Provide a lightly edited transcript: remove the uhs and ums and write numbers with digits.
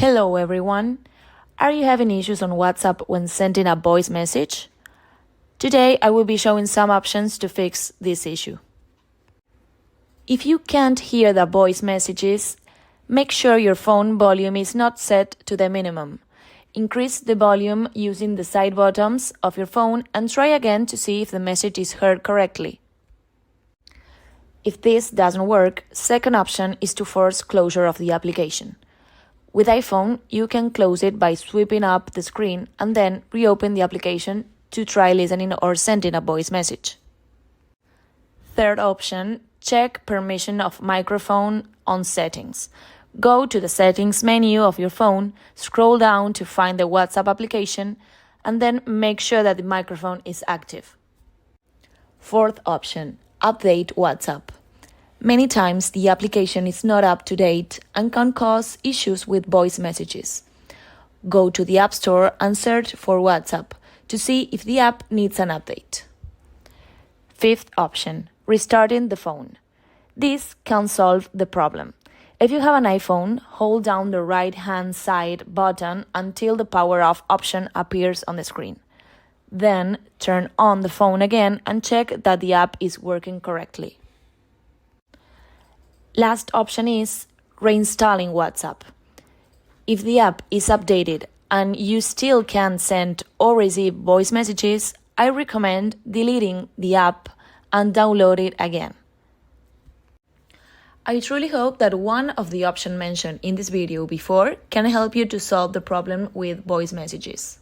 Hello everyone! Are you having issues on WhatsApp when sending a voice message? Today I will be showing some options to fix this issue. If you can't hear the voice messages, make sure your phone volume is not set to the minimum. Increase the volume using the side buttons of your phone and try again to see if the message is heard correctly. If this doesn't work, second option is to force closure of the application. With iPhone, you can close it by sweeping up the screen and then reopen the application to try listening or sending a voice message. Third option, check permission of microphone on settings. Go to the settings menu of your phone, scroll down to find the WhatsApp application, and then make sure that the microphone is active. Fourth option, update WhatsApp. Many times the application is not up to date and can cause issues with voice messages. Go to the App Store and search for WhatsApp to see if the app needs an update. Fifth option, restarting the phone. This can solve the problem. If you have an iPhone, hold down the right-hand side button until the power off option appears on the screen. Then turn on the phone again and check that the app is working correctly. Last option is reinstalling WhatsApp. If the app is updated and you still can't send or receive voice messages, I recommend deleting the app and download it again. I truly hope that one of the options mentioned in this video before can help you to solve the problem with voice messages.